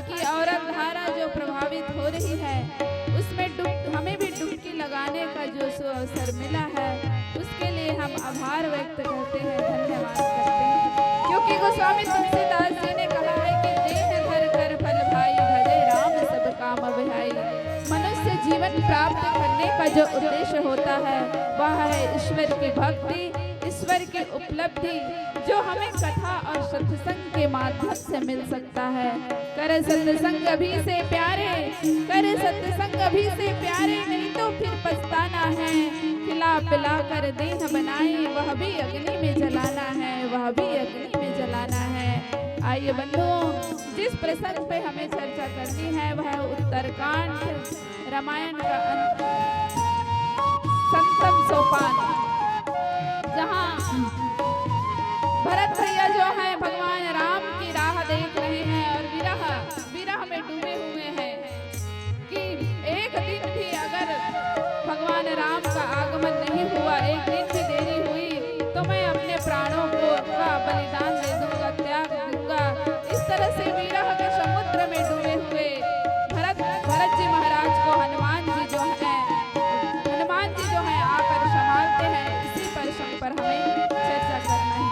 की औरत धारा जो प्रभावित हो रही है, उसमें हमें भी डुबकी लगाने का जो अवसर मिला है, उसके लिए हम आभार व्यक्त करते हैं, धन्यवाद करते हैं। क्योंकि गोस्वामी तुलसीदास जी ने कहा है कि देह धर कर फल भाई, भजे राम सब काम बहाई। मनुष्य जीवन प्राप्त करने का जो उद्देश्य होता है, वह है ईश्वर की भक्ति, ईश्वर की उपलब्धि, जो हमें कथा और सत्संग के माध्यम से मिल सकता है। कर सत्संग अभी से प्यारे, कर सत्संग अभी से प्यारे, नहीं तो फिर पछताना है। खिला पिला कर देह बनाए, वह भी अग्नि में जलाना है, वह भी अग्नि में जलाना है। आइए बंधुओं, जिस प्रसंग पे हमें चर्चा करनी है वह उत्तरकांड रामायण का संतम सोपान, जहाँ भरत भैया जो है भगवान राम की राह देख रहे हैं और विरह में डूबे हुए हैं कि एक दिन भी अगर भगवान राम का आगमन नहीं हुआ, एक दिन भी देरी हुई तो मैं अपने प्राणों को का बलिदान दे दूंगा, त्याग दूंगा। इस तरह से विरह के समुद्र में डूबे हुए भरत जी महाराज को हनुमान जी जो है आकर संभालते हैं। इसी प्रसंग पर हमें चर्चा करना है।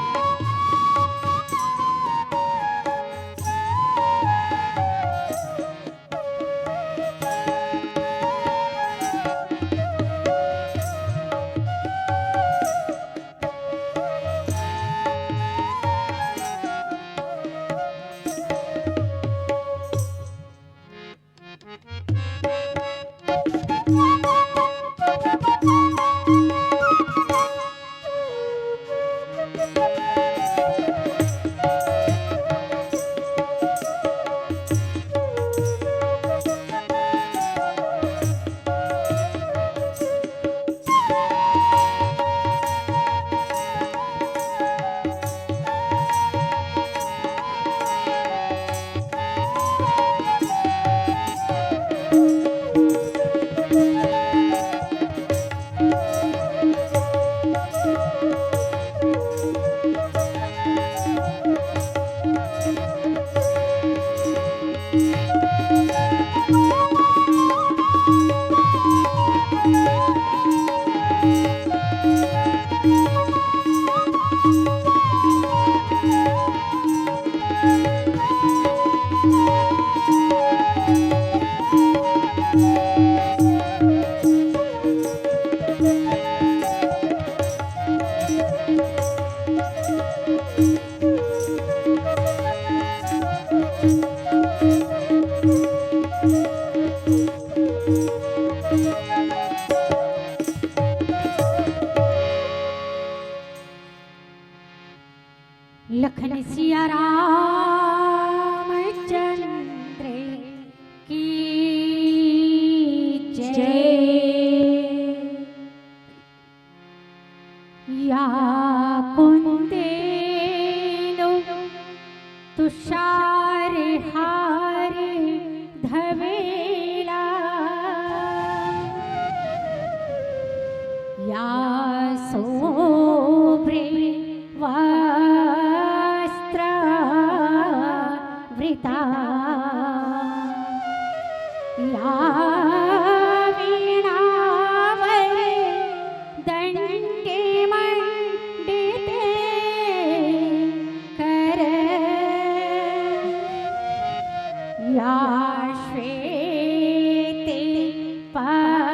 लखन सिया रामचंद्र की जय। या कुंदेनु तुषार हार धवेला, या शोभ्रे वस्त्रवृता, या वीणावरे दण्डे मण्डिते कर, या श्वेते पद्मासना,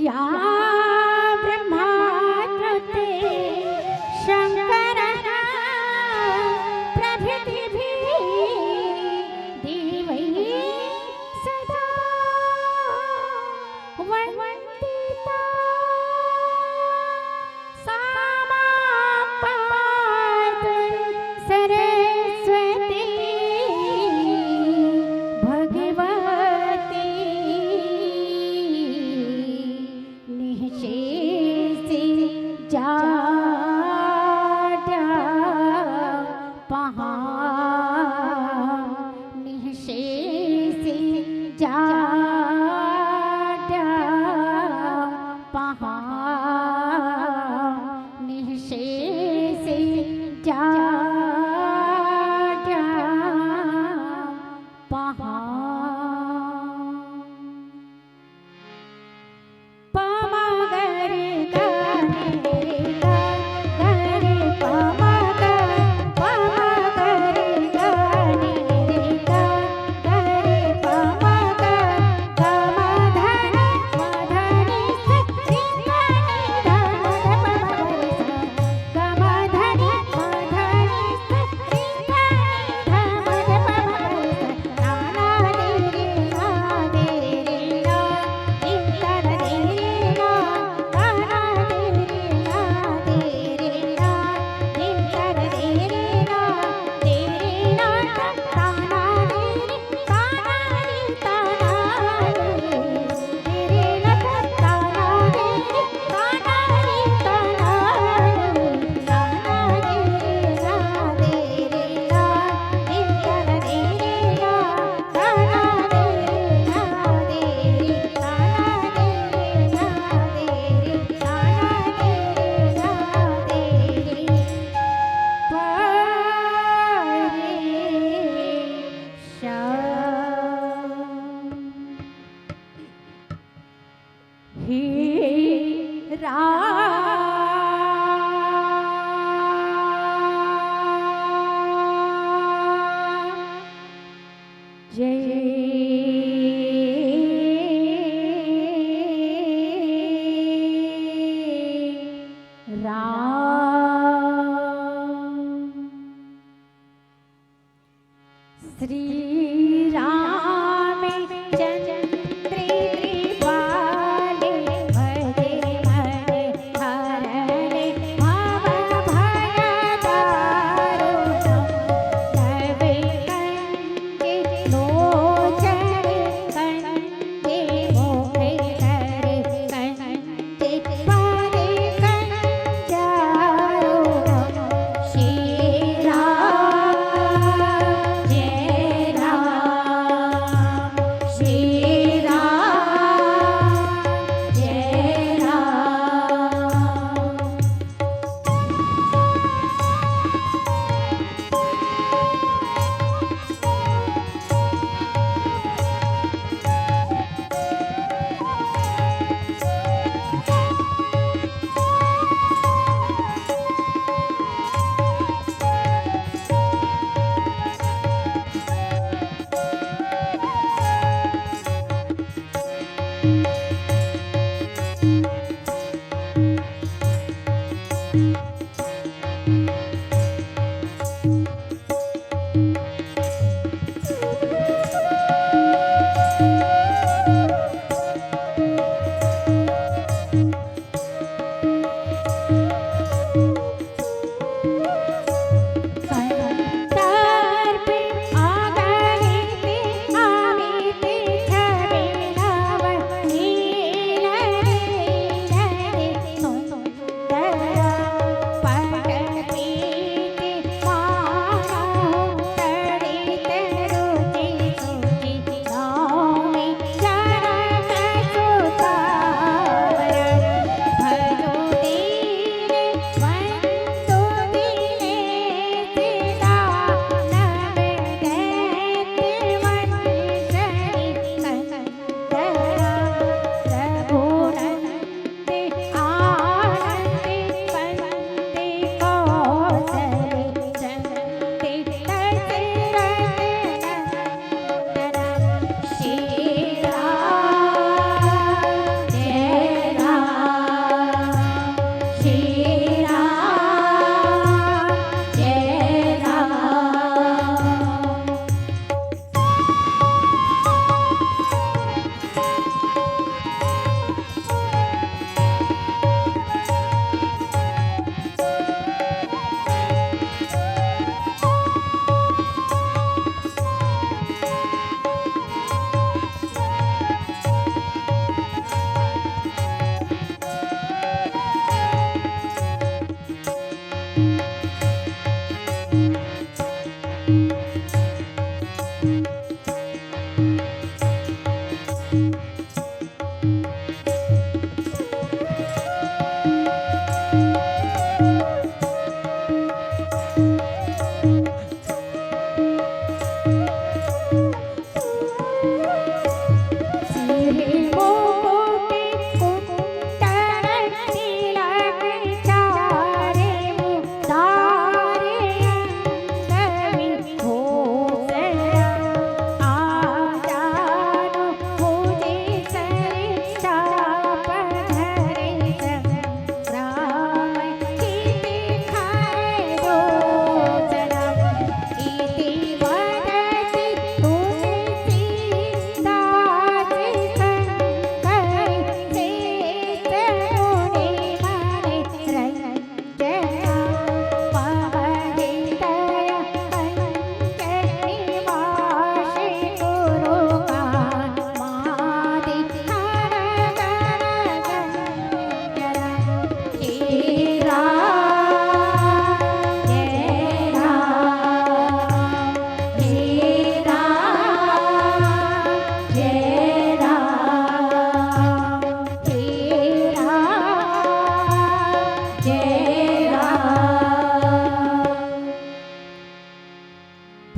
या ब्रह्माकृते शंकरः प्रभृतिभिः देवैः सदा वन्दिता, सा मां पातु सरस्वती भगवती निःशेषी जाड्या पहां, निःशेषी जाड्या पहां, निःशेषी जाड्या पहां। श्री रामचंद्र कृपाले भजे मन हरणे भव भय दारुण, तव कंजे लोचन कंजे मुख कर कंजे पर कंजारुण, श्री राम जय राम।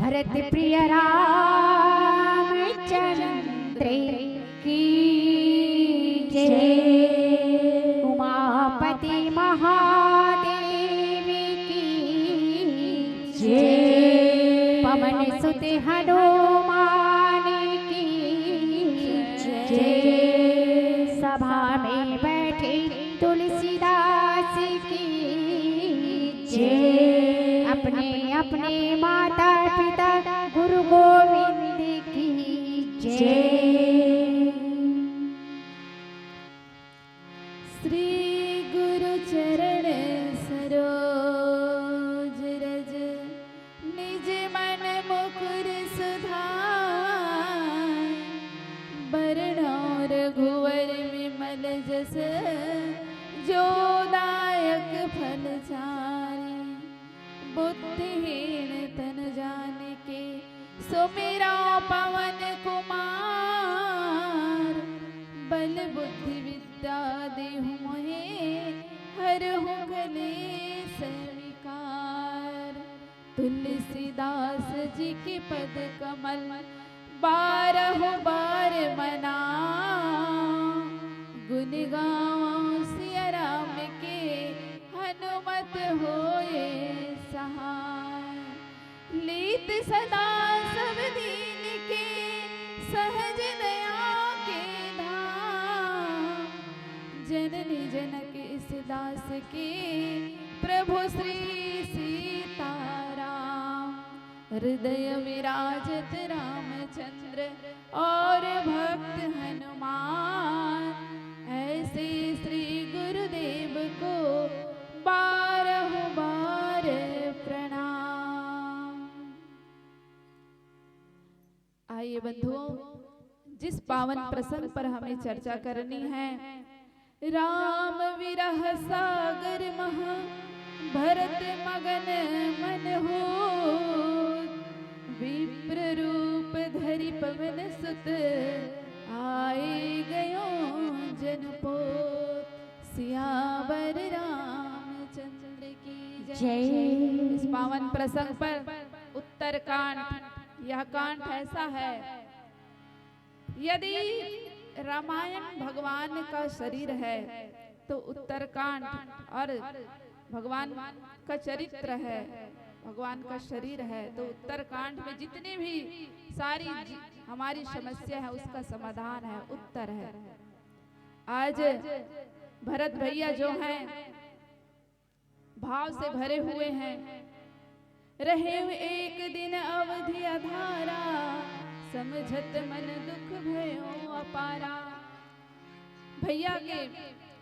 भरत प्रिय रामचंद्र की जय। उमापति महादेव की जय। पवन सुत हनुमान की जय। सभा में बैठे तुलसीदास की जय। अपने अपने माता पिता गुरु गोविंद की जय। श्री गुरु चरण सरोज रज निज मन मुकुर सुधार। बरनौ रघुवर विमल जस जो दायक फल चारि। बुद्धिहीन तन जानिके सुमिरौ पवन कुमार। बल बुद्धि विद्या देहु मोहे हरहु कलेस विकार। तुलसीदास जी के पद कमल बारहु बार मनाऊं। गुण गाऊं सिया राम के हनुमत होए सहाय। लीत सदा सब दीन के सहज दया के धाम। जननी जनक इस दास के प्रभु श्री सीताराम। हृदय विराजत रामचंद्र और भक्त हनुमान। ऐसे श्री गुरुदेव को बारह बार प्रणाम। आइए बंधुओं, जिस पावन प्रसंग पर हमें चर्चा करनी है, राम विरह सागर महा भरत मगन मन हो। विप्र रूप धरि पवन सुत आए गयो जनपोत। सियावर रामचंद्र की जय। इस पावन प्रसंग पर उत्तरकांड, यह कांड ऐसा है, यदि रामायण भगवान का शरीर है तो उत्तरकांड और भगवान का चरित्र है, भगवान का शरीर है, तो उत्तरकांड में जितनी भी सारी हमारी समस्या है उसका समाधान है, उत्तर है। आज भरत भैया जो हैं भाव से भरे हुए हैं। रहे एक दिन अवधि अधारा, समझत मन दुख भयो अपारा। भैया के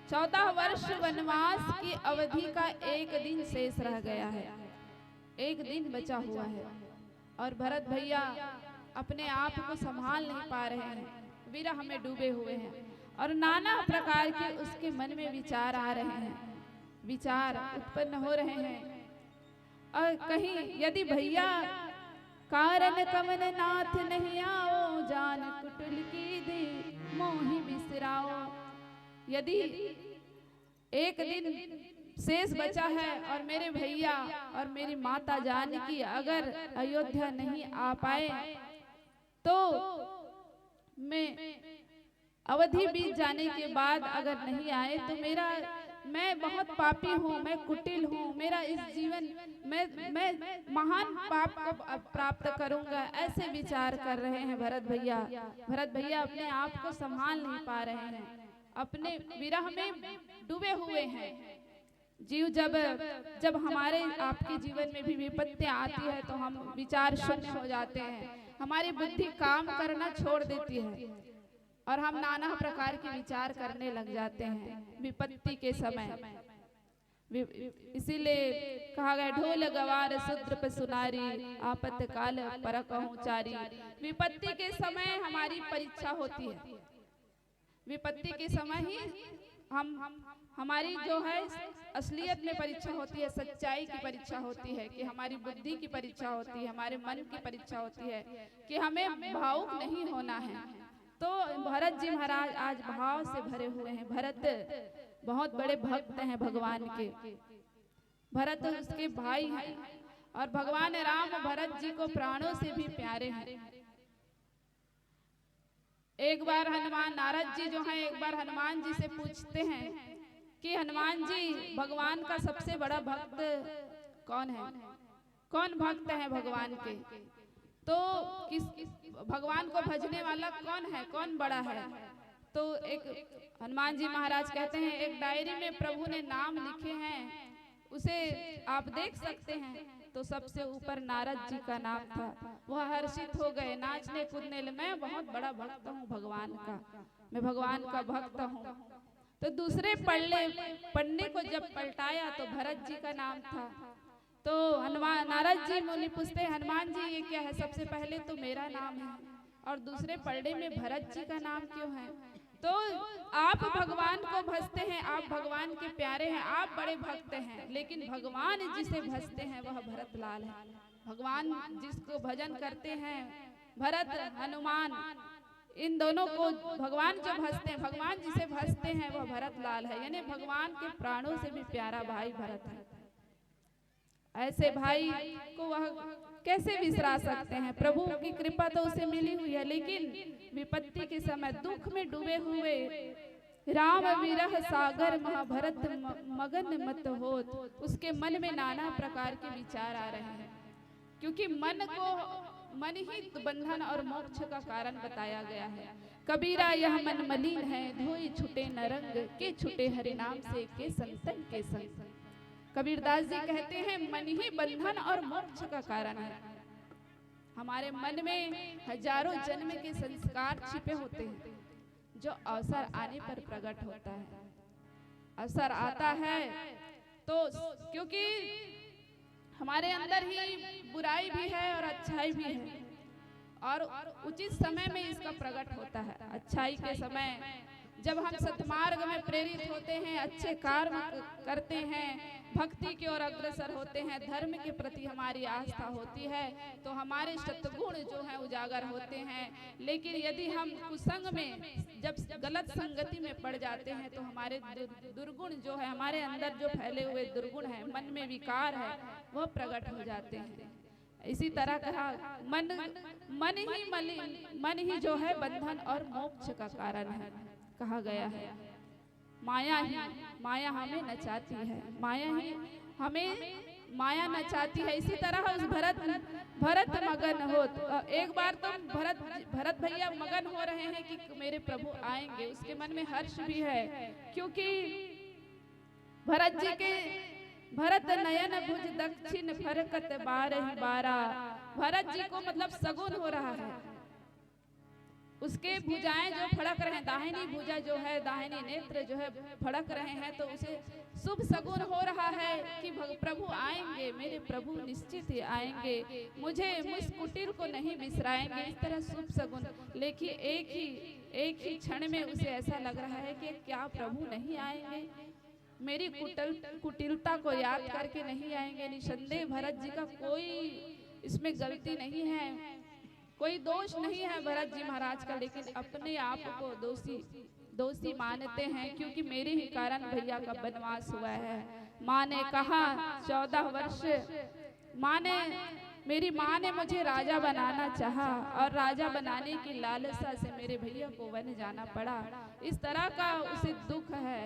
14 वर्ष वनवास की अवधि का एक दिन शेष रह गया है, एक दिन बचा हुआ है और भरत भैया अपने आप को संभाल नहीं पा रहे हैं, विरह में डूबे हुए हैं और नाना प्रकार के उसके मन में विचार आ रहे हैं, विचार उत्पन्न हो रहे हैं। और कहीं यदि भैया कारण कमन नाथ नहीं आओ, जान कुटुल की दे मोहि बिसराओ। यदि एक दिन शेष बचा है और मेरे भैया और मेरी माता जानकी अगर अयोध्या नहीं आ पाए तो मैं अवधि बीत जाने के बाद अगर नहीं आए तो मैं बहुत पापी हूँ, मैं कुटिल हूँ, मेरा इस जीवन मैं महान पाप को प्राप्त करूंगा। ऐसे विचार कर रहे हैं भरत भैया। भरत भैया अपने आप को संभाल नहीं पा रहे हैं, अपने विरह में डूबे हुए हैं। जीव जब हमारे आपके जीवन में भी विपत्तियां आती है तो हम विचार शून्य हो जाते हैं, हमारी बुद्धि काम करना छोड़ देती है और हम नाना प्रकार के विचार करने लग जाते हैं विपत्ति के समय। इसीलिए कहा गया ढोल गवार शूद्र पे सुनारी, आपत काल परकहु चारी। विपत्ति के समय हमारी परीक्षा होती है, विपत्ति के समय ही हमारी जो है असलियत में परीक्षा होती है, सच्चाई की परीक्षा होती है, कि हमारी बुद्धि की परीक्षा होती है, हमारे मन की परीक्षा होती है कि हमें भावुक नहीं होना है। तो भरत जी महाराज आज भाव से भरे हुए हैं। भरत बहुत बड़े भक्त हैं भगवान के। भरत उसके भाई हैं और भगवान राम भरत जी को प्राणों से भी प्यारे हैं। एक बार हनुमान नारद जी जो हैं एक बार हनुमान जी से पूछते हैं कि हनुमान जी भगवान का सबसे बड़ा भक्त कौन है, कौन भक्त है भगवान के, तो किस भगवान को भजने वाला कौन है, कौन बड़ा है। तो एक हनुमान जी महाराज कहते हैं एक डायरी में प्रभु ने नाम लिखे हैं, उसे आप देख सकते हैं। तो सबसे ऊपर नारद जी का नाम था। वह हर्षित हो गए, नाचने कूदने लगे, मैं बहुत बड़ा भक्त हूँ भगवान का, मैं भगवान का भक्त हूँ। तो दूसरे पढ़ने को जब पलटाया तो भरत जी का नाम था। तो हनुमान नारद जी मुनि पूछते हनुमान जी ये क्या है, सबसे पहले तो मेरा नाम है और दूसरे पलड़े में भरत जी का नाम क्यों है। तो आप भगवान को भजते हैं, आप भगवान के प्यारे हैं, आप बड़े भक्त हैं, लेकिन भगवान जिसे भजते हैं वह भरत लाल है। भगवान जिसको भजन करते हैं भरत हनुमान, इन दोनों को भगवान जो भजते हैं, भगवान जिसे भजते हैं वह भरत लाल है, यानी भगवान के प्राणों से भी प्यारा भाई भरत है। ऐसे भाई को वह कैसे विसरा सकते हैं। प्रभु की कृपा तो उसे मिली हुई है, लेकिन विपत्ति के समय दुख में डूबे हुए राम विरह सागर महाभरत मगन मत होत, उसके मन में नाना प्रकार के विचार आ रहे हैं, क्योंकि मन ही बंधन और मोक्ष का कारण बताया गया है। कबीरा यह मन मलिन है, धोई छुटे नरंग के छुटे हरि नाम से के संतन के संग। कबीरदास जी कहते हैं मन ही बंधन और मोक्ष का कारण है। हमारे मन में हजारों जन्म के संस्कार छिपे होते हैं, जो अवसर आने पर प्रकट होता है। अवसर आता है तो क्योंकि हमारे अंदर ही बुराई भी है और अच्छाई भी है, और उचित समय में इसका प्रकट होता है। अच्छाई के समय जब हम सत्मार्ग में प्रेरित होते हैं, अच्छे कर्म करते हैं, भक्ति की ओर अग्रसर होते हैं, धर्म के प्रति हमारी आस्था होती है, तो हमारे सत्गुण जो है उजागर होते हैं। लेकिन यदि हम कुसंग में जब गलत संगति में पड़ जाते हैं तो हमारे दुर्गुण जो है, हमारे अंदर जो फैले हुए दुर्गुण है, मन में विकार है, वह प्रकट हो जाते हैं। इसी तरह कहा मन ही जो है बंधन और मोक्ष का कारण है, कहा गया है। माया हमें नचाती है, माया नचाती है। इसी तरह उस भरत मगन हो। एक बार तो भरत भैया मगन हो रहे हैं कि मेरे प्रभु आएंगे, उसके मन में हर्ष भी है, क्योंकि भरत जी के भरत नयन भुज दक्षिण फरकत बारह बारा। भरत जी को मतलब सगुन हो रहा है, उसके भुजाएं जो फड़क रहे हैं, दाहिनी भुजा जो है, दाहिनी नेत्र जो है फड़क रहे हैं, तो उसे शुभ सगुन हो रहा है कि प्रभु आएंगे, मेरे प्रभु निश्चित ही आएंगे, मुझ कुटिल को नहीं बिसराएंगे, इस तरह शुभ सगुन। लेकिन एक ही क्षण में उसे ऐसा लग रहा है कि क्या प्रभु नहीं आएंगे, मेरी कुटिलता को याद करके नहीं आएंगे। निसंदेह भरत जी का कोई इसमें गलती नहीं है, कोई दोष नहीं है भरत जी महाराज का, लेकिन अपने आप को दोषी मानते हैं, क्योंकि मेरे ही कारण भैया का वनवास हुआ है। माँ ने कहा 14 वर्ष, मेरी माँ ने मुझे राजा बनाना चाहा, और राजा बनाने की लालसा से मेरे भैया को वन जाना पड़ा। इस तरह का उसे दुख है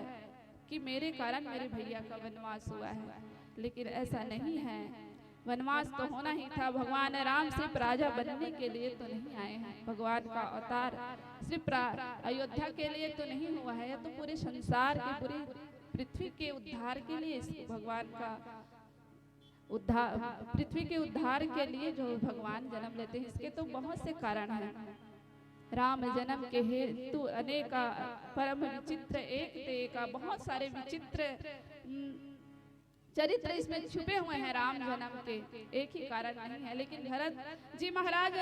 कि मेरे कारण मेरे भैया का वनवास हुआ है, लेकिन ऐसा नहीं है। वनवास तो होना ही था, भगवान राम सिर्फ राजा बनने के लिए तो नहीं आए हैं, भगवान का अवतार सिर्फ अयोध्या के लिए तो नहीं हुआ है, यह तो पूरे संसार के, पूरी पृथ्वी के उद्धार के लिए, भगवान का उद्धार, पृथ्वी के उद्धार के लिए जो भगवान जन्म लेते हैं। इसके तो बहुत से कारण हैं। राम जन्म के हेतु अनेक परम विचित्र एक का बहुत सारे विचित्र चरित्र इसमें छुपे हुए हैं। राम जन्म के एक ही कारण नहीं है, लेकिन भरत जी महाराज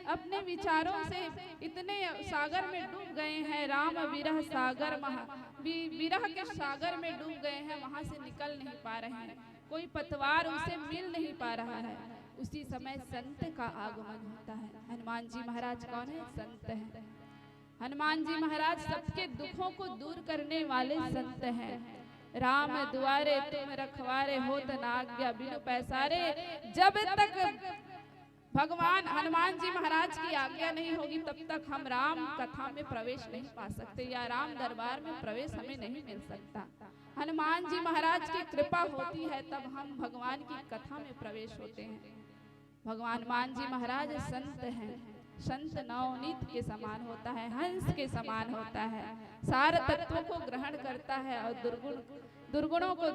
अपने विचारों से इतने सागर में डूब गए हैं, राम विरह सागर विरह के सागर में डूब गए हैं, वहां से निकल नहीं पा रहे हैं, कोई पतवार उसे मिल नहीं पा रहा है। उसी समय संत का आगमन होता है। हनुमान जी महाराज कौन है? संत है। हनुमान जी महाराज सबके दुखों को दूर करने वाले संत हैं। राम दुआरे तुम रखवारे होत न आज्ञा बिनु पैसारे। जब तक भगवान हनुमान जी महाराज की आज्ञा नहीं होगी तब तक हम राम कथा में प्रवेश नहीं पा सकते या राम दरबार में प्रवेश हमें नहीं मिल सकता। हनुमान जी महाराज की कृपा होती है तब हम भगवान की कथा में प्रवेश होते हैं। भगवान हनुमान जी महाराज संत हैं। संत नवनीत के समान होता है, हंस के समान होता है, सार तत्वों को ग्रहण करता है और दुर्गुणों को,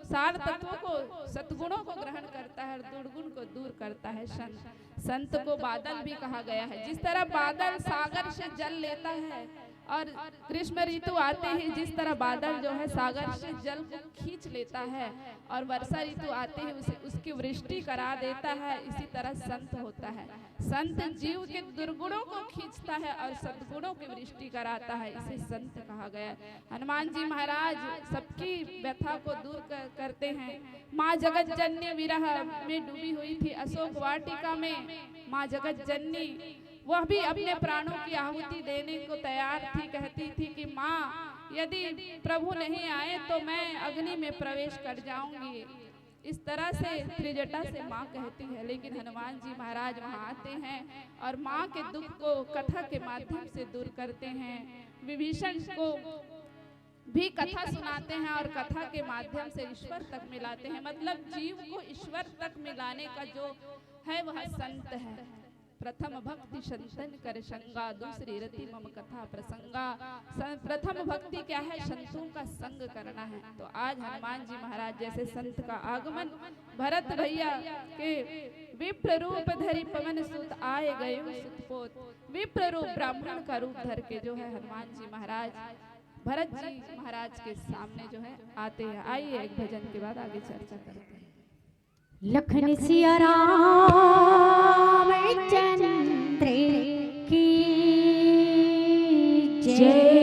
सार तत्वों को, सद्गुणों को ग्रहण करता है और दुर्गुण को दूर करता है। संत को बादल भी कहा गया है। जिस तरह बादल सागर से जल लेता है और ग्रीष्म ऋतु आते ही जिस तरह बादल जो है सागर से जल को खींच लेता है और वर्षा ऋतु आते ही उसकी वृष्टि करा देता है, इसी तरह संत होता है। संत जीव के दुर्गुणों को खींचता है और सद्गुणों की वृष्टि कराता है, इसे संत कहा गया। हनुमान जी महाराज सबकी व्यथा को दूर करते हैं। माँ जगत जननी विरह में डूबी हुई थी अशोक वाटिका में। माँ जगत जननी वह भी अपने प्राणों की आहुति देने को तैयार थी। कहती थी कि माँ यदि प्रभु नहीं आए तो मैं अग्नि में प्रवेश कर जाऊंगी। इस तरह से त्रिजटा से माँ कहती है। लेकिन हनुमान जी महाराज वहाँ आते हैं और माँ के दुख को कथा के माध्यम से दूर करते हैं। विभीषण को भी कथा सुनाते हैं और कथा के माध्यम से ईश्वर तक मिलाते हैं। मतलब जीव को ईश्वर तक मिलाने का जो है वह संत है। प्रथम भक्ति संतन कर संगा, दूसरी रति मम कथा प्रसंगा। प्रथम भक्ति क्या है? संतों का संग करना है। तो आज हनुमान जी महाराज जैसे संत का आगमन भरत भैया के विप्र रूप धरि पवन सुत आए गए सुतपोत। विप्र रूप ब्राह्मण का रूप धर के जो है हनुमान जी महाराज भरत जी महाराज के सामने जो है आते हैं। आइए एक भजन के बाद आगे चर्चा करते हैं। लखन सिया राम चंद्र की जय।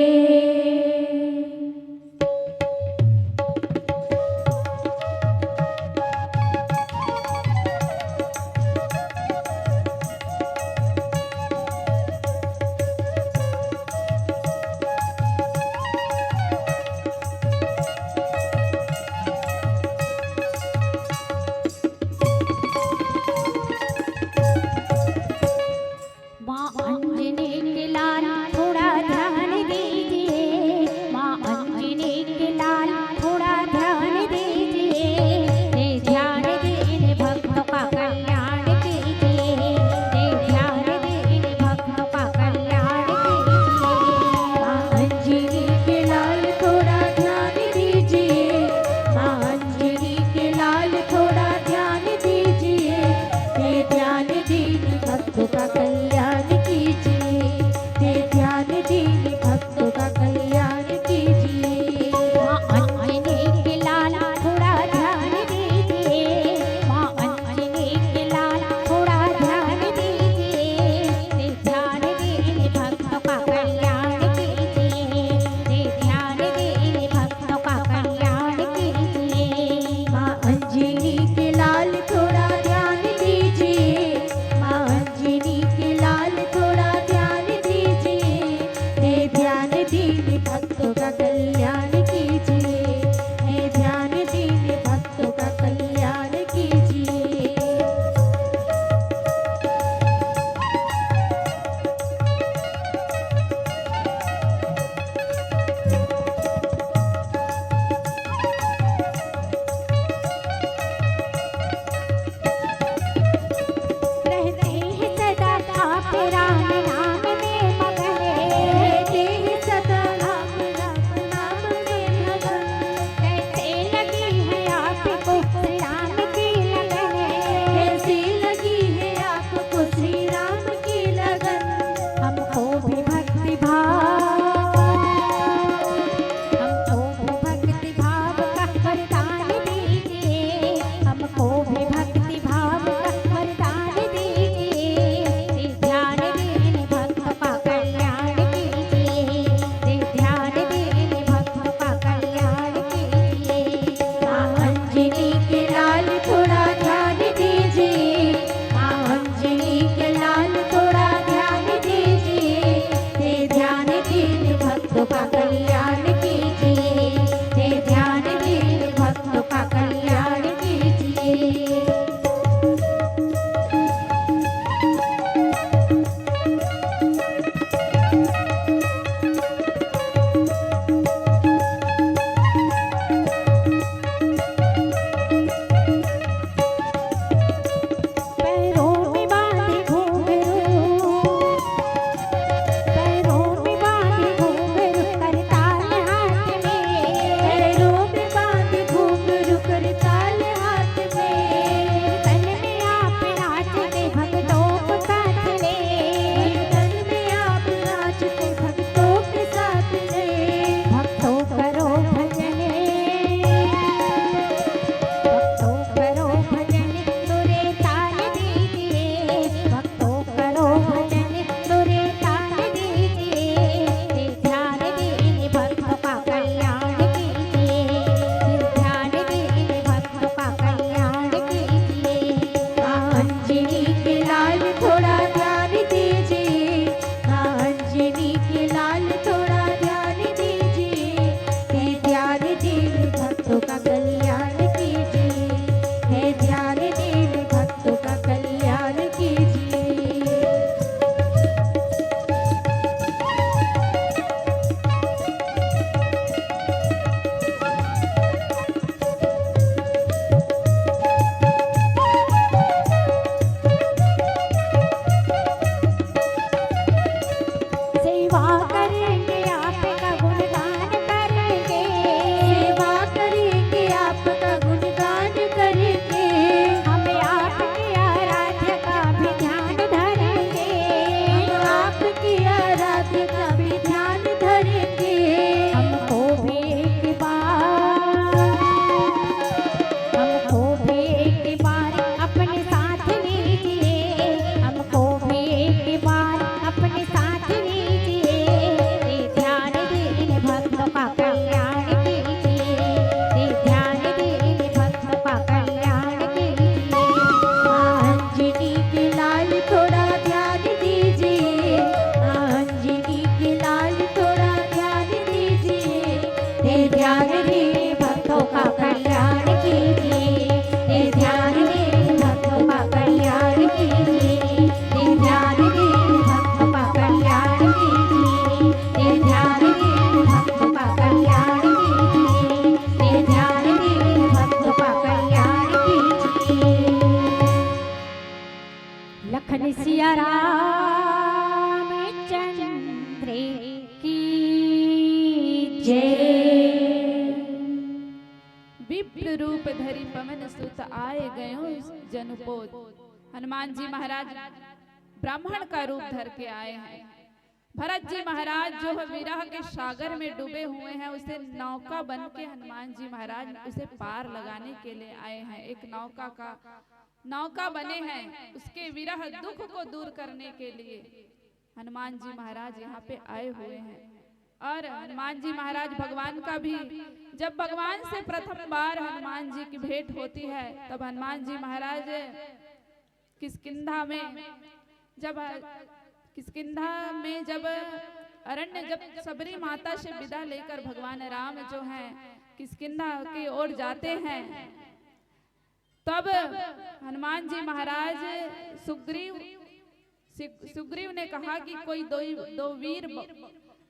लखन सिया रामचंद्र की जय। विप्र रूप धरि पवन सुत आए गयो जनुपोत। हनुमान जी महाराज ब्राह्मण का रूप धर के आए हैं। भरत जी महाराज जो है विरह के सागर में डूबे हुए हैं, उसे नौका बन के हनुमान जी महाराज उसे पार लगाने के लिए आए हैं। एक नौका बने हैं, उसके विरह दुख को दूर करने के लिए हनुमान जी महाराज यहाँ पे आए हुए हैं। और हनुमान जी महाराज भगवान का भी, जब भगवान से प्रथम बार हनुमान जी की भेंट होती है, तब हनुमान जी महाराज किष्किंधा में जब अरण्य जब सबरी माता से विदा लेकर भगवान राम जो हैं किष्किंधा की ओर जाते हैं, तब हनुमान जी महाराज सुग्रीव ने कहा कि कोई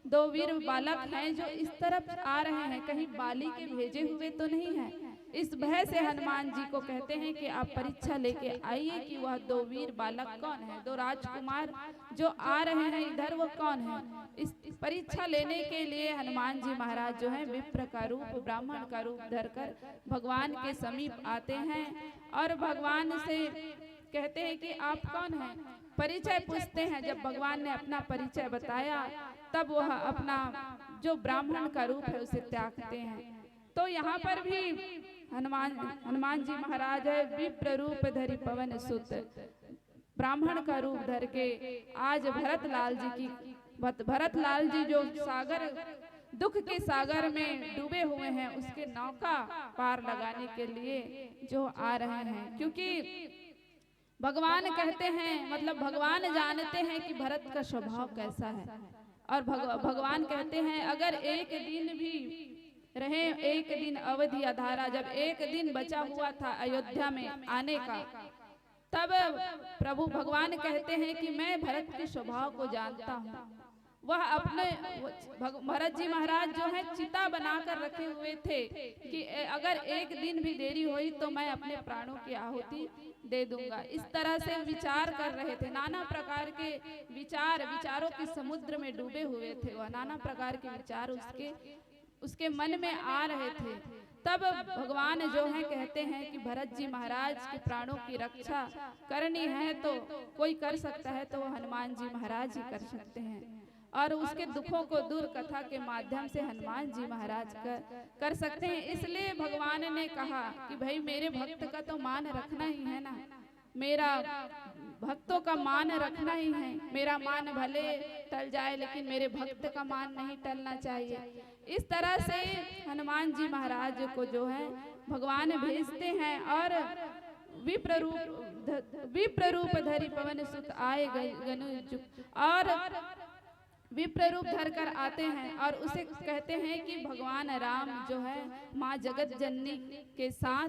दो वीर बालक हैं जो इस तरफ आ रहे हैं, कहीं बाली के भेजे हुए तो नहीं है। इस भय से हनुमान जी को कहते हैं कि आप परीक्षा लेके आइए कि वह दो वीर बालक कौन है, दो राजकुमार जो आ रहे हैं इधर वो कौन है। इस परीक्षा लेने के लिए हनुमान जी महाराज जो है विप्र का रूप, ब्राह्मण का रूप धरकर भगवान के समीप आते हैं और भगवान से कहते हैं कि आप कौन हैं, परिचय पूछते हैं। जब भगवान ने अपना परिचय बताया, तब वह अपना जो ब्राह्मण का रूप है उसे त्यागते हैं। तो यहाँ पर भी हनुमान जी महाराज है विप्र रूप धरि पवन सुत, ब्राह्मण का रूप धर के आज भरत लाल जी जो दुख के सागर में डूबे हुए हैं, उसके नौका पार लगाने के लिए जो आ रहे हैं। क्योंकि भगवान कहते हैं, मतलब भगवान जानते हैं कि भरत का स्वभाव कैसा है। और भगवान कहते हैं अगर एक दिन भी रहे, एक दिन अवधि अधारा, जब एक दिन बचा हुआ था अयोध्या में आने का, तब प्रभु भगवान कहते हैं कि मैं भरत के स्वभाव को जानता हूँ। वह अपने भरत जी महाराज जो है चिता बनाकर रखे हुए थे कि अगर एक दिन भी देरी हुई तो मैं अपने प्राणों की आहुति दे दूंगा। इस तरह से विचार कर रहे थे, नाना प्रकार के विचारों के समुद्र में डूबे हुए थे। वह नाना प्रकार के विचार उसके मन में आ रहे थे। तब भगवान जो है कहते हैं कि भरत जी महाराज के प्राणों की रक्षा करनी है तो कोई कर सकता है तो वो हनुमान जी महाराज ही कर सकते हैं। और उसके दुखों को दूर कथा के माध्यम से हनुमान जी महाराज कर सकते हैं। इसलिए भगवान ने कहा कि भाई मेरे भक्त का तो मान रखना ही है ना, मेरा भक्तों का मान रखना ही है। मेरा मान भले टल जाए लेकिन मेरे भक्त का मान नहीं टलना चाहिए। इस तरह से हनुमान जी महाराज को जो है भगवान भेजते हैं और विप्र रूप धरि पवन सुत आए गनु, और विप्र रूप धर कर आते हैं और उसे कहते हैं कि भगवान राम जो है माँ जगत जननी के साथ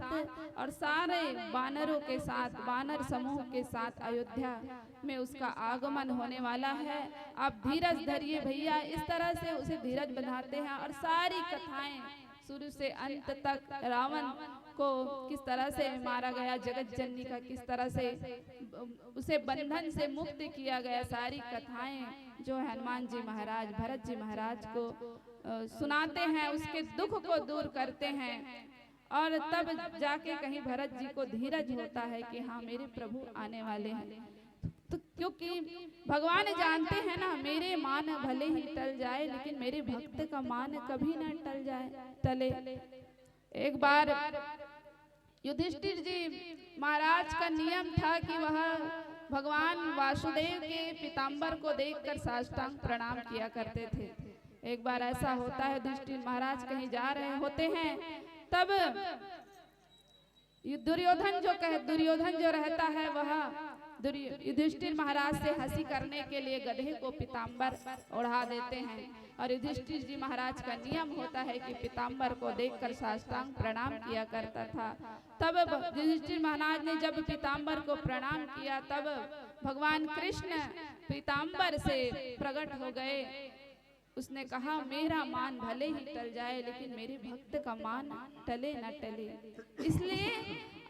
और सारे वानरों के साथ, वानर समूह के साथ अयोध्या में उसका आगमन होने वाला है। आप धीरज धरिए भैया। इस तरह से उसे धीरज बंधाते हैं और सारी कथाएं शुरू से अंत तक, रावण को किस तरह से मारा गया, जगत जननी का किस तरह से उसे बंधन से मुक्त किया गया, सारी कथाएं जो हनुमान जी महाराज भरत जी महाराज को सुनाते हैं, उसके दुख को दूर करते हैं। और तब जाके कहीं भरत जी को धीरज होता है कि हाँ मेरे प्रभु आने वाले हैं। तो क्योंकि भगवान जानते हैं ना, मेरे मान भले ही टल जाए लेकिन मेरे भक्त का मान कभी ना टले। एक बार युधिष्ठिर जी महाराज का नियम था कि वह भगवान वासुदेव के पीताम्बर को देखकर साष्टांग प्रणाम किया करते थे। एक बार ऐसा होता है, युधिष्ठिर महाराज कहीं जा रहे होते हैं, तब दुर्योधन जो रहता है वह युधिष्ठिर महाराज से हंसी करने के लिए गधे को पीताम्बर ओढ़ा देते हैं। और युधिष्ठिर जी महाराज का नियम होता है कि पीताम्बर को देखकर साष्टांग प्रणाम किया करता था। तब युधिष्ठिर महाराज ने जब पीताम्बर को प्रणाम किया, तब भगवान कृष्ण पीताम्बर से प्रकट हो गए उसने कहा मेरा मान भले ही टल जाए लेकिन मेरे भक्त का मान टले न टले। इसलिए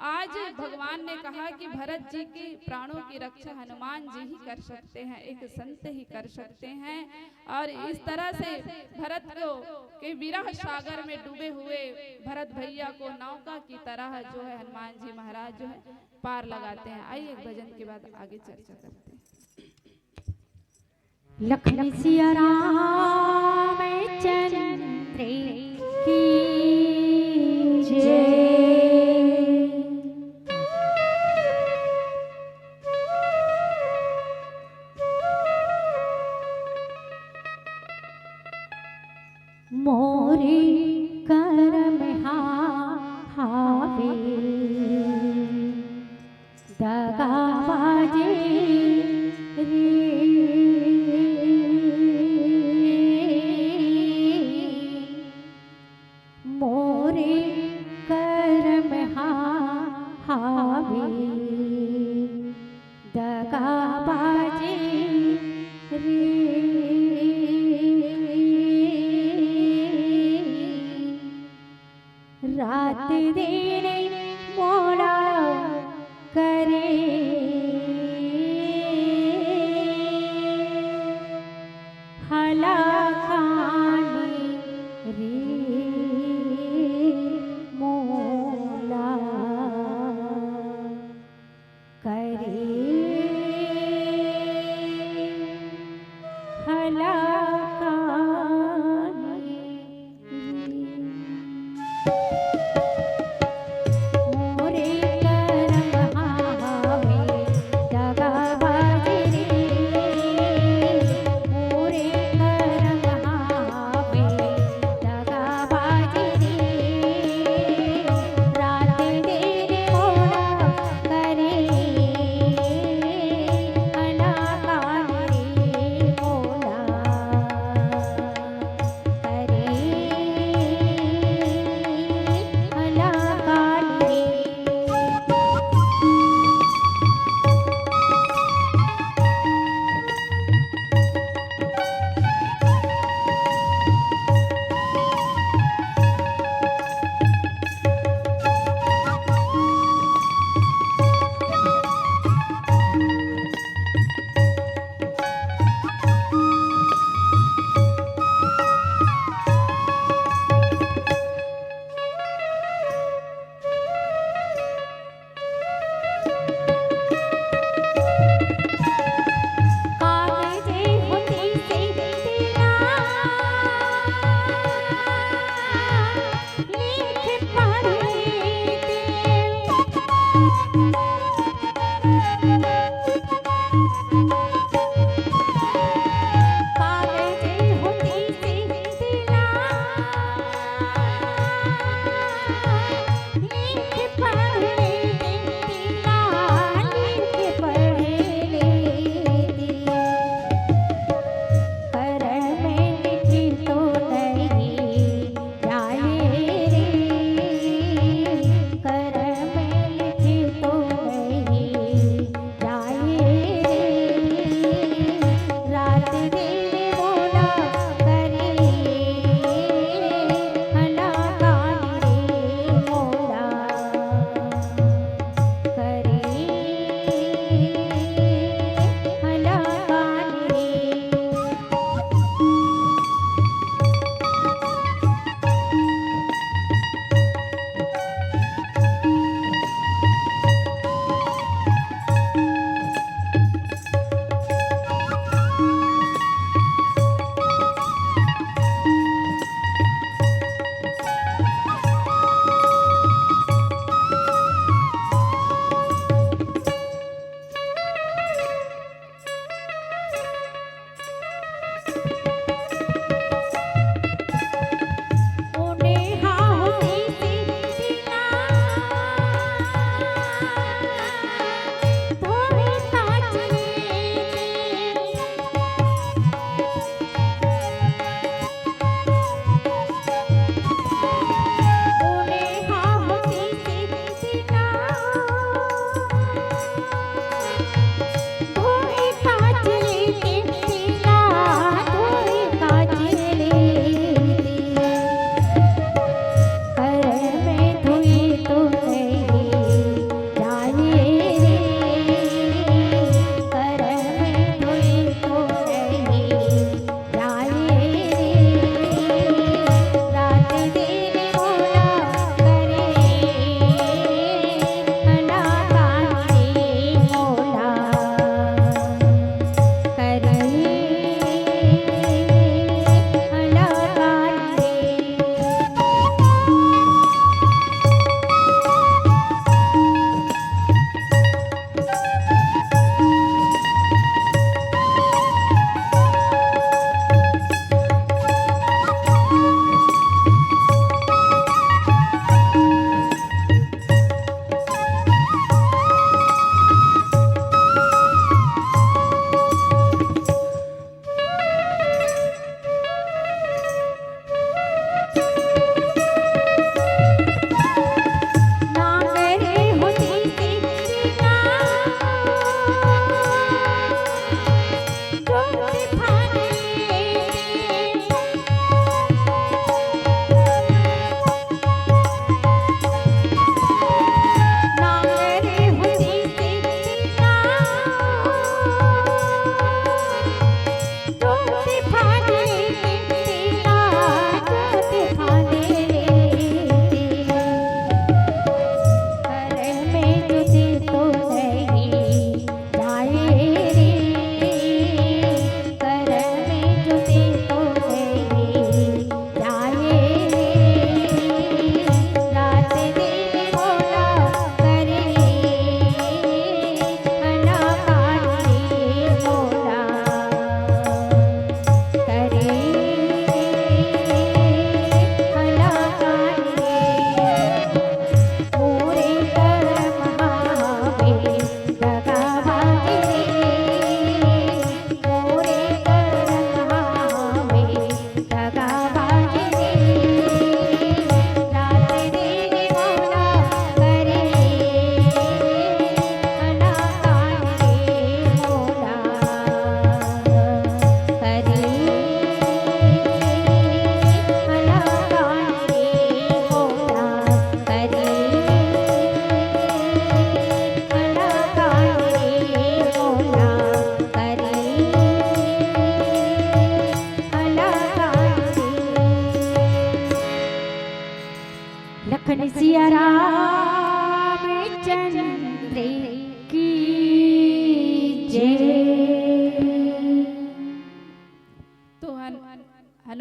आज भगवान ने कहा कि भरत जी के प्राणों की रक्षा हनुमान जी ही कर सकते हैं, एक संत ही कर सकते हैं। और इस तरह से भरत को के विरह सागर में डूबे हुए भरत भैया को नौका की तरह जो है हनुमान जी महाराज जो है पार लगाते हैं। आइए एक भजन के बाद आगे चर्चा करते हैं। लखन सिया राम चंद्र की जय। मोरे करम हावे दगाबाजे मोरे करम हावे दगाबाजे रात दिन मोड़ा करे हलाकानी रे मोला करे हलाकानी मोरे करम हावे दगाबाजे रे मोरे करम हावे दगाबाजे रे रात दिन मोड़ा करे हलाकानी रे मोला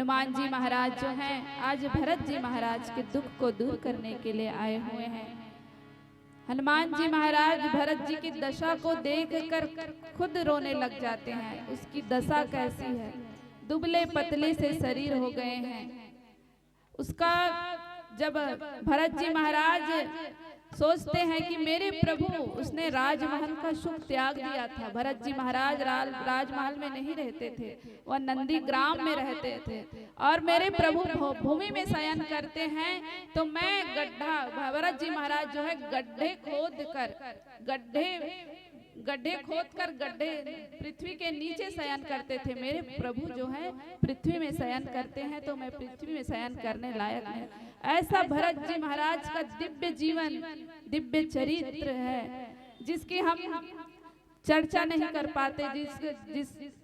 हनुमान जी महाराज जो हैं आज भरत जी महाराज के दुख को दूर करने के लिए आए हुए हैं। हनुमान जी महाराज भरत जी की दशा को देखकर खुद रोने लग जाते हैं। उसकी दशा कैसी है, दुबले पतले से शरीर हो गए हैं। उसका जब भरत जी महाराज सोचते हैं कि मेरे प्रभु, उसने राजमहल का सुख त्याग दिया था। भरत जी महाराज राजमहल में नहीं रहते थे, वह नंदी ग्राम में रहते थे। और मेरे प्रभु भूमि में शयन करते हैं, तो मैं गड्ढा, भरत जी महाराज जो है गड्ढे खोद कर गड्ढे पृथ्वी के नीचे शयन करते थे। मेरे प्रभु जो है पृथ्वी में शयन करते हैं, तो मैं पृथ्वी में शयन करने लायक है। ऐसा भरत जी महाराज का दिव्य जीवन, दिव्य चरित्र है, जिसकी हम चर्चा नहीं कर पाते,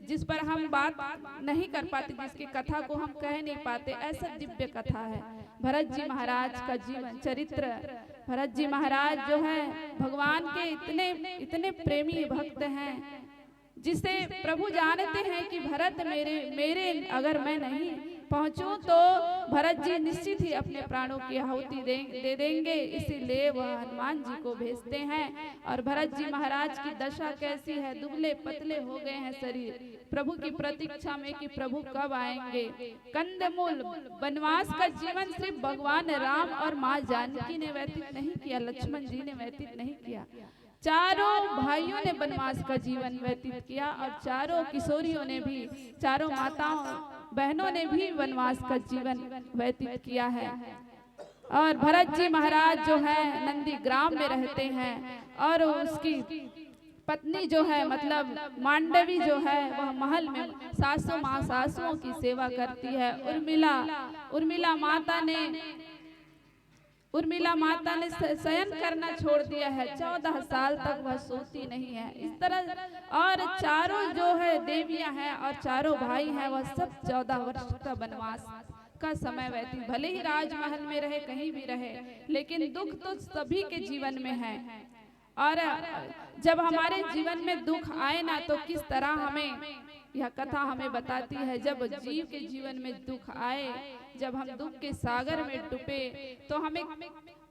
जिस पर हम बात नहीं कर पाते, जिसकी कथा को हम कह नहीं पाते। ऐसा दिव्य कथा है भरत जी महाराज का जीवन चरित्र। भरत जी महाराज जो है भगवान के इतने प्रेमी भक्त हैं, जिसे प्रभु जानते हैं कि भरत मेरे अगर मैं नहीं पहुंचूं तो भरत जी निश्चित ही अपने प्राणों की आहुति दे देंगे। इसीलिए वह हनुमान जी को भेजते हैं। और भरत जी महाराज की दशा कैसी है, दुबले पतले हो गए हैं शरीर, प्रभु की प्रतीक्षा में कि प्रभु कब आएंगे। कंदमूल वनवास का जीवन सिर्फ भगवान राम और माँ जानकी ने व्यतीत नहीं किया, लक्ष्मण जी ने व्यतीत नहीं किया। चारों भाइयों ने वनवास का जीवन व्यतीत किया, और चारों किशोरियों ने भी, चारों माताओं बहनों ने भी वनवास का जीवन व्यतीत किया है। और भरत जी महाराज जो है नंदी ग्राम में रहते हैं, और उसकी पत्नी जो है मतलब मांडवी जो है वह महल में सासुओं की सेवा करती है। उर्मिला माता ने शयन करना छोड़ दिया है, 14 साल तक वह सोती नहीं है। इस तरह और चारों जो है देवियां हैं और चारों भाई हैं, वह सब 14 वर्ष का वनवास का समय व्यतीत, भले ही राजमहल में रहे, कहीं भी रहे, लेकिन दुख तो सभी के जीवन में है। और जब हमारे जीवन में दुख आए ना, तो किस तरह हमें यह कथा हमें बताती है, जब जीव के जीवन में दुख आए, जब हम दुख के सागर में डूबे, तो हमें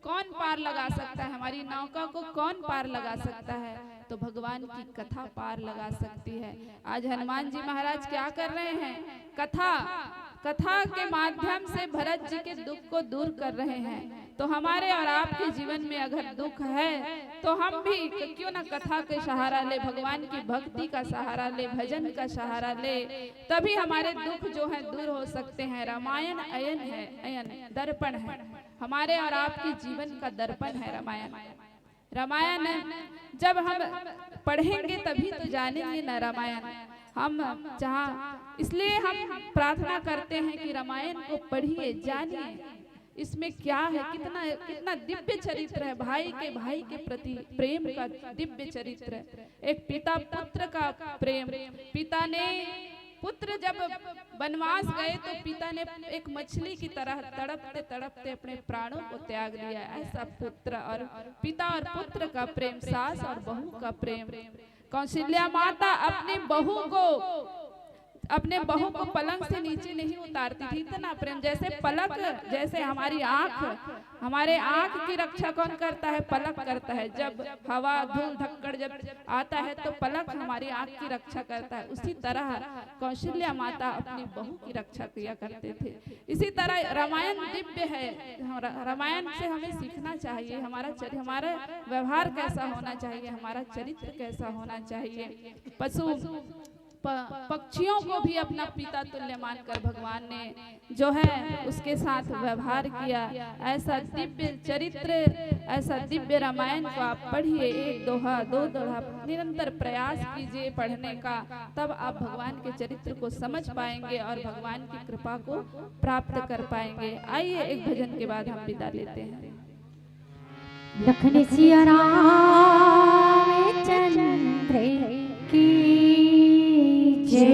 कौन पार लगा सकता है, हमारी नौका को कौन पार लगा सकता है, तो भगवान की कथा पार लगा सकती है। आज हनुमान जी महाराज क्या कर रहे हैं, कथा के माध्यम से भरत जी के दुख को दूर कर रहे हैं। तो हमारे और आपके जीवन में अगर दुख है, तो हम भी क्यों ना कथा के सहारा ले, भगवान की भक्ति का सहारा ले, भजन का सहारा ले, तभी हमारे दुख जो है दूर हो सकते हैं। रामायण अयन है, अयन दर्पण है, हमारे और आपके जीवन का दर्पण है रामायण। जब हम पढ़ेंगे तभी तो जानेंगे ना रामायण। हम जहाँ इसलिए हम प्रार्थना करते हैं कि रामायण को पढ़िए, जानिए इसमें क्या है, कितना दिव्य चरित्र है, भाई के प्रति प्रेम का दिव्य चरित्र। एक पिता पुत्र का प्रेम, पिता ने पुत्र जब वनवास गए तो पिता ने एक मछली की तरह तड़पते तड़पते अपने प्राणों को त्याग दिया। ऐसा पुत्र और पिता और पुत्र का प्रेम, सास और बहू का प्रेम। कौशल्या माता अपने बहू को पलंग से नीचे नहीं उतारती थी, इतना प्रेम। जैसे पलक, जैसे हमारी हमारे आँख की रक्षा कौन करता है, पलक करता है। जब हवा धूल धक्कड़ जब आता है तो पलक हमारी आँख की रक्षा करता है। उसी तरह कौशल्या माता अपनी बहू की रक्षा किया करते थे। इसी तरह रामायण दिव्य है, रामायण से हमें सीखना चाहिए, हमारा व्यवहार कैसा होना चाहिए, हमारा चरित्र कैसा होना चाहिए। पक्षियों को भी अपना पिता तुल्य मानकर भगवान ने जो है उसके साथ व्यवहार किया। ऐसा दिव्य चरित्र, ऐसा दिव्य रामायण को आप पढ़िए, 1 दोहा 2 दोहा निरंतर प्रयास कीजिए पढ़ने का, तब आप भगवान के चरित्र को समझ पाएंगे और भगवान की कृपा को प्राप्त कर पाएंगे। आइए एक भजन के बाद हम विदा लेते हैं। लखन सिया रामचंद्र की जय।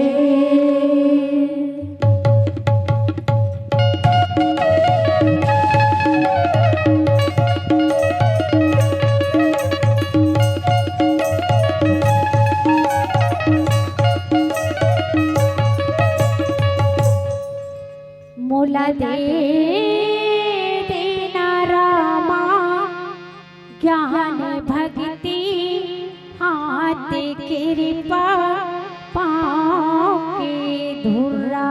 कृपा पाँव के धुरा।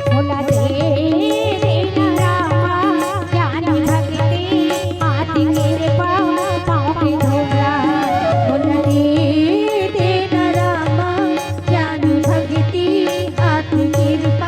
भोला दे देना रामा ज्ञान भक्ति आदि कृपा पाँव के धुरा। भोला दे देना रामा ज्ञान भक्ति आदि कृपा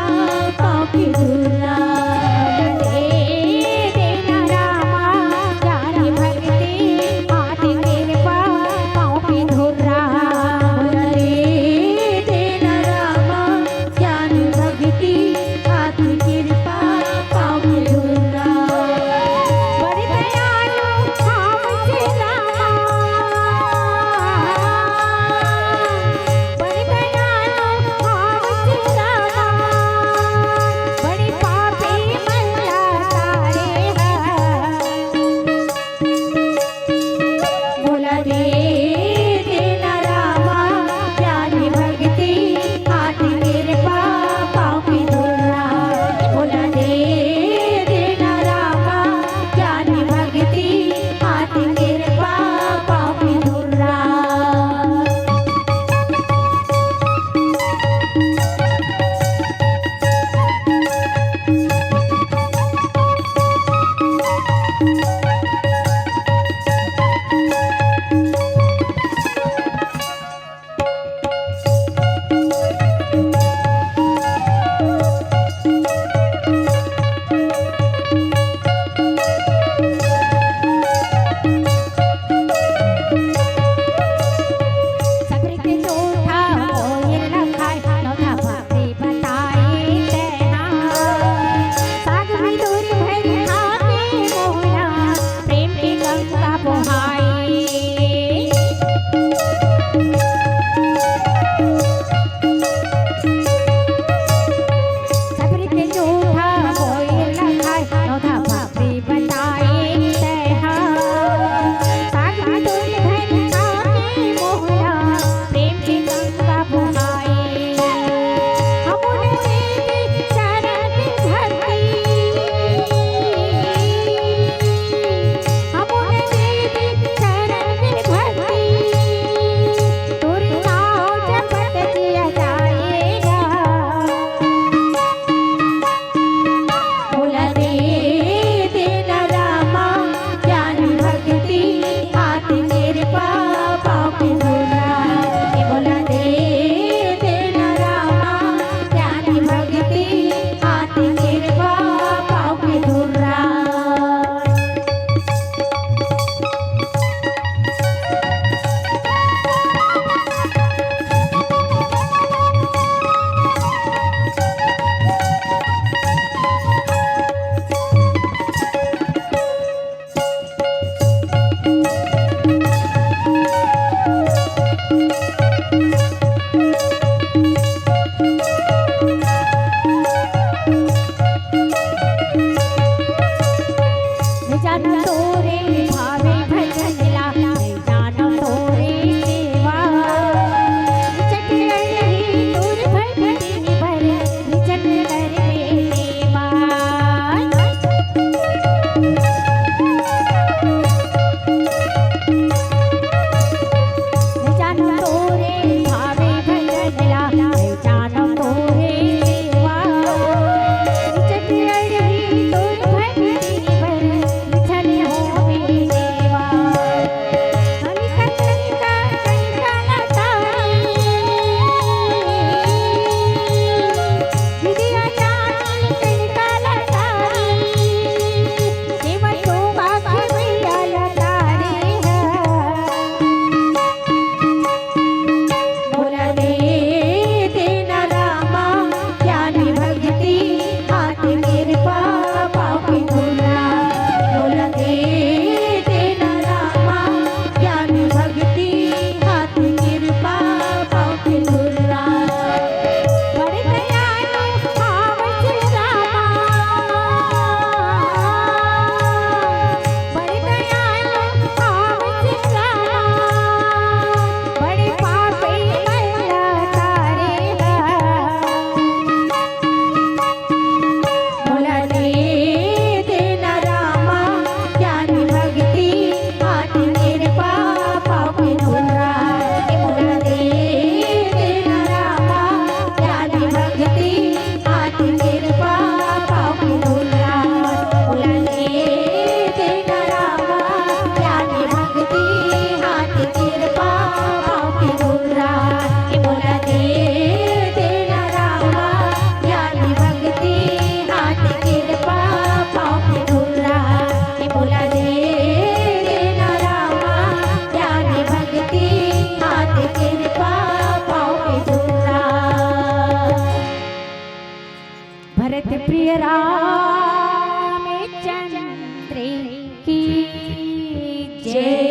भरत प्रिय रामचंद्र की जय।